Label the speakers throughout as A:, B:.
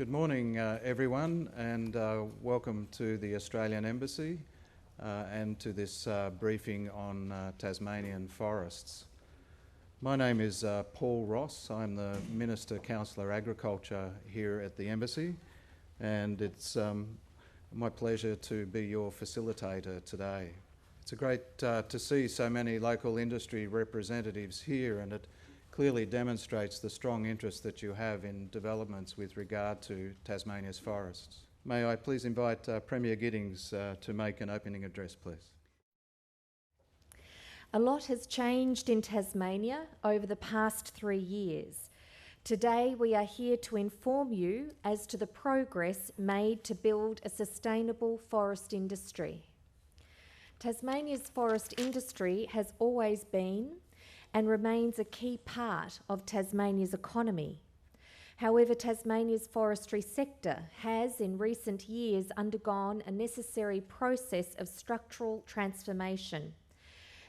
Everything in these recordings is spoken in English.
A: Good morning, everyone, and welcome to the Australian Embassy and to this briefing on Tasmanian forests. My name is Paul Ross. I'm the Minister Councillor Agriculture here at the Embassy, and it's my pleasure to be your facilitator today. It's great to see so many local industry representatives here, and it clearly demonstrates the strong interest that you have in developments with regard to Tasmania's forests. May I please invite Premier Giddings to make an opening address, please.
B: A lot has changed in Tasmania over the past 3 years. Today we are here to inform you as to the progress made to build a sustainable forest industry. Tasmania's forest industry has always been and remains a key part of Tasmania's economy. However, Tasmania's forestry sector has in recent years undergone a necessary process of structural transformation.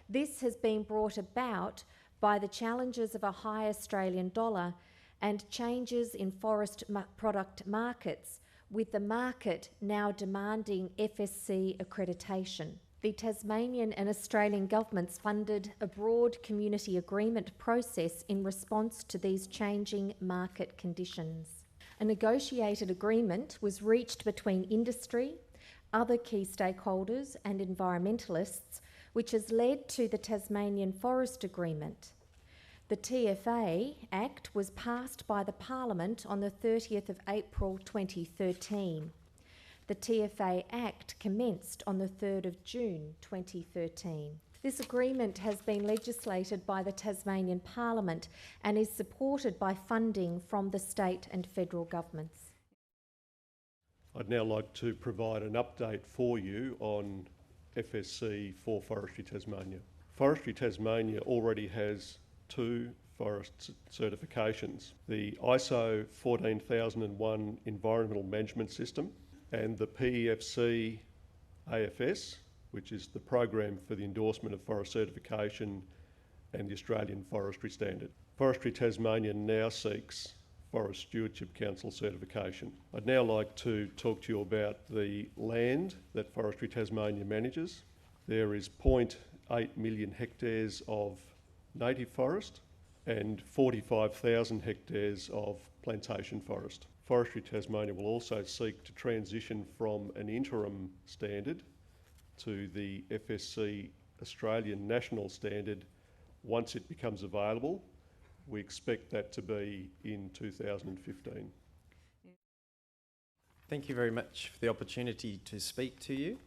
B: This has been brought about by the challenges of a high Australian dollar and changes in forest product markets, with the market now demanding FSC accreditation. The Tasmanian and Australian governments funded a broad community agreement process in response to these changing market conditions. A negotiated agreement was reached between industry, other key stakeholders and environmentalists, which has led to the Tasmanian Forest Agreement. The TFA Act was passed by the Parliament on the 30th of April 2013. The TFA Act commenced on the 3rd of June 2013. This agreement has been legislated by the Tasmanian Parliament and is supported by funding from the state and federal governments.
C: I'd now like to provide an update for you on FSC for Forestry Tasmania. Forestry Tasmania already has 2 forest certifications: the ISO 14001 Environmental Management System and the PEFC AFS, which is the Program for the Endorsement of Forest Certification, and the Australian Forestry Standard. Forestry Tasmania now seeks Forest Stewardship Council certification. I'd now like to talk to you about the land that Forestry Tasmania manages. There is 0.8 million hectares of native forest and 45,000 hectares of plantation forest. Forestry Tasmania will also seek to transition from an interim standard to the FSC Australian National Standard once it becomes available. We expect that to be in 2015.
D: Thank you very much for the opportunity to speak to you.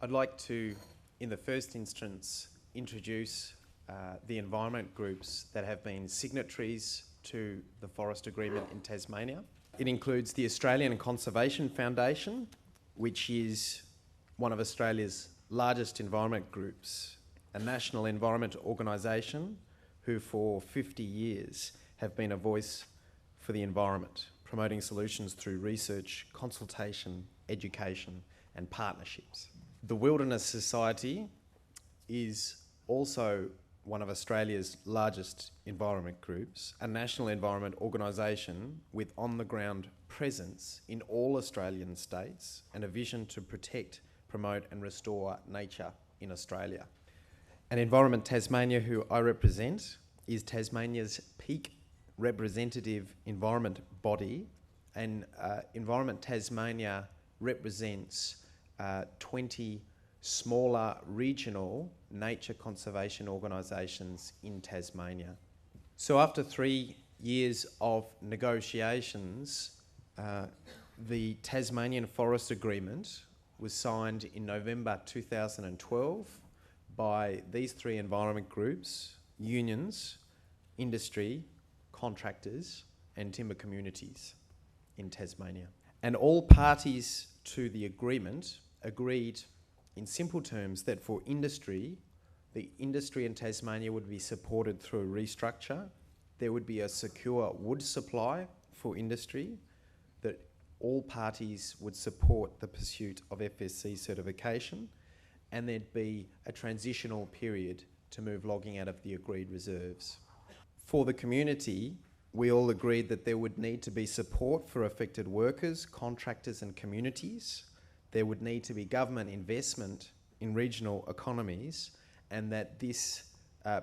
D: I'd like to, in the first instance, introduce the environment groups that have been signatories to the Forest Agreement in Tasmania. It includes the Australian Conservation Foundation, which is one of Australia's largest environment groups, a national environment organisation who for 50 years have been a voice for the environment, promoting solutions through research, consultation, education and partnerships. The Wilderness Society is also one of Australia's largest environment groups, a national environment organisation with on-the-ground presence in all Australian states and a vision to protect, promote and restore nature in Australia. And Environment Tasmania, who I represent, is Tasmania's peak representative environment body, and Environment Tasmania represents 20 smaller regional nature conservation organisations in Tasmania. So after 3 years of negotiations, the Tasmanian Forest Agreement was signed in November 2012 by these 3 environment groups, unions, industry, contractors and timber communities in Tasmania. And all parties to the agreement agreed in simple terms that for industry, the industry in Tasmania would be supported through a restructure. There would be a secure wood supply for industry, that all parties would support the pursuit of FSC certification, and there'd be a transitional period to move logging out of the agreed reserves. For the community, We all agreed that there would need to be support for affected workers, contractors and communities. There would need to be government investment in regional economies, and that this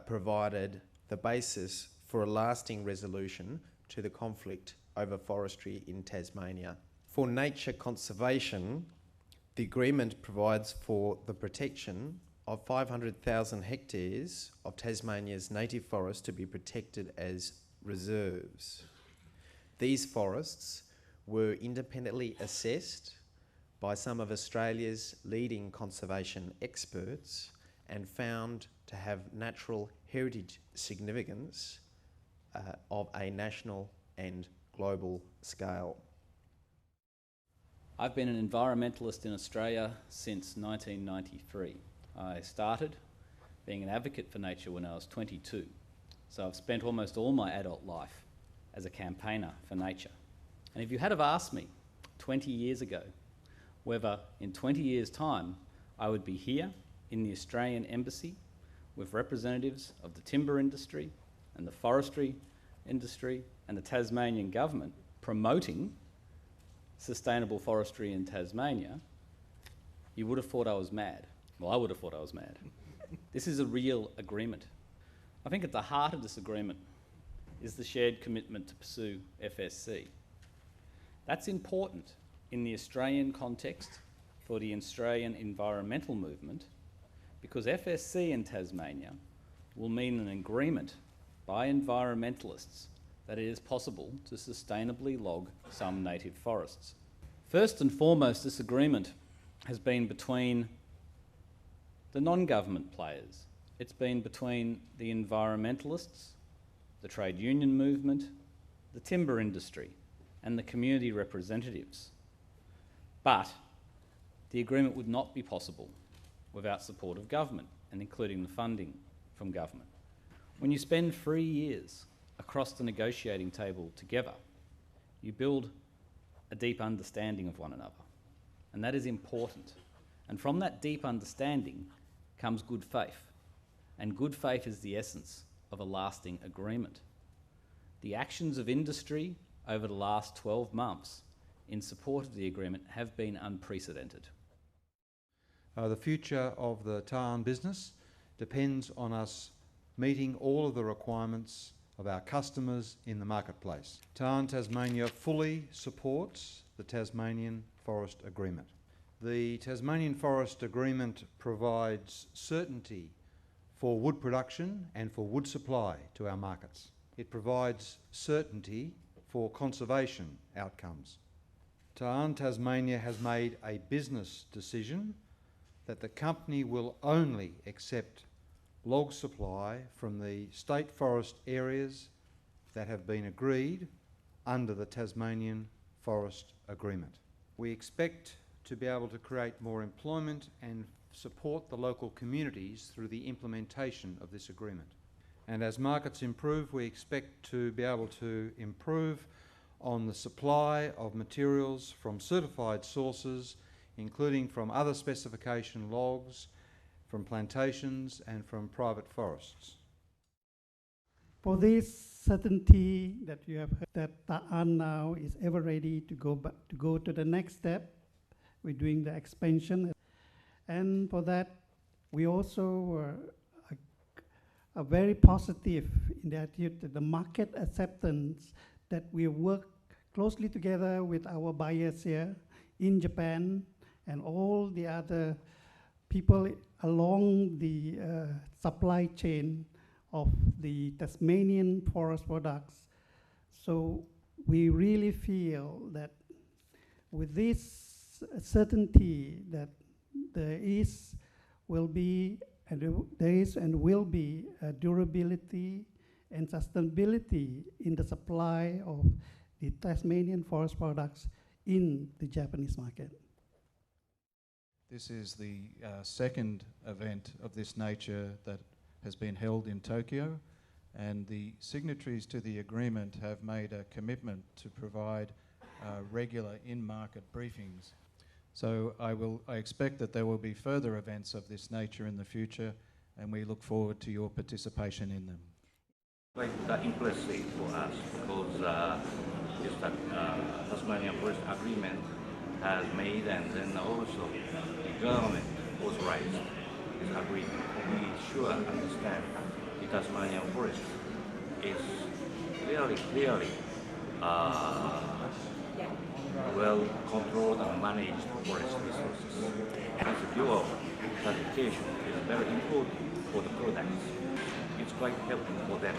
D: provided the basis for a lasting resolution to the conflict over forestry in Tasmania. For nature conservation, the agreement provides for the protection of 500,000 hectares of Tasmania's native forest to be protected as reserves. These forests were independently assessed by some of Australia's leading conservation experts and found to have natural heritage significance of a national and global scale.
E: I've been an environmentalist in Australia since 1993. I started being an advocate for nature when I was 22. So I've spent almost all my adult life as a campaigner for nature. And if you had have asked me 20 years ago whether in 20 years' time I would be here in the Australian Embassy with representatives of the timber industry and the forestry industry and the Tasmanian government promoting sustainable forestry in Tasmania, you would have thought I was mad. Well, I would have thought I was mad. This is a real agreement. I think at the heart of this agreement is the shared commitment to pursue FSC. That's important in the Australian context for the Australian environmental movement, because FSC in Tasmania will mean an agreement by environmentalists that it is possible to sustainably log some native forests. First and foremost, this agreement has been between the non-government players. It's been between the environmentalists, the trade union movement, the timber industry, and the community representatives. But the agreement would not be possible without support of government, and including the funding from government. When you spend 3 years across the negotiating table together, you build a deep understanding of one another, and that is important. And from that deep understanding comes good faith, and good faith is the essence of a lasting agreement. The actions of industry over the last 12 months in support of the agreement have been unprecedented.
A: The future of the Ta Ann business depends on us meeting all of the requirements of our customers in the marketplace. Ta Ann Tasmania fully supports the Tasmanian Forest Agreement. The Tasmanian Forest Agreement provides certainty for wood production and for wood supply to our markets. It provides certainty for conservation outcomes. Ta Ann Tasmania has made a business decision that the company will only accept log supply from the state forest areas that have been agreed under the Tasmanian Forest Agreement. We expect to be able to create more employment and support the local communities through the implementation of this agreement. And as markets improve, we expect to be able to improve on the supply of materials from certified sources, including from other specification logs, from plantations and from private forests.
F: For this certainty that you have heard, that Ta Ann now is ever ready to go to the next step. We're doing the expansion, and for that we also are very positive in the attitude that the market acceptance that we work closely together with our buyers here in Japan and all the other people along the supply chain of the Tasmanian forest products. So we really feel that with this certainty that there is and will be durability and sustainability in the supply of the Tasmanian forest products in the Japanese market.
A: This is the second event of this nature that has been held in Tokyo, and the signatories to the agreement have made a commitment to provide regular in-market briefings. So I expect that there will be further events of this nature in the future, and we look forward to your participation in them.
G: Quite impressive for us because it's that Tasmanian Forest Agreement has made, and then also the government authorized this agreement. We sure understand the Tasmanian forest is really clearly well controlled and managed forest resources. And your certification is very important for the products. It's quite helpful for them.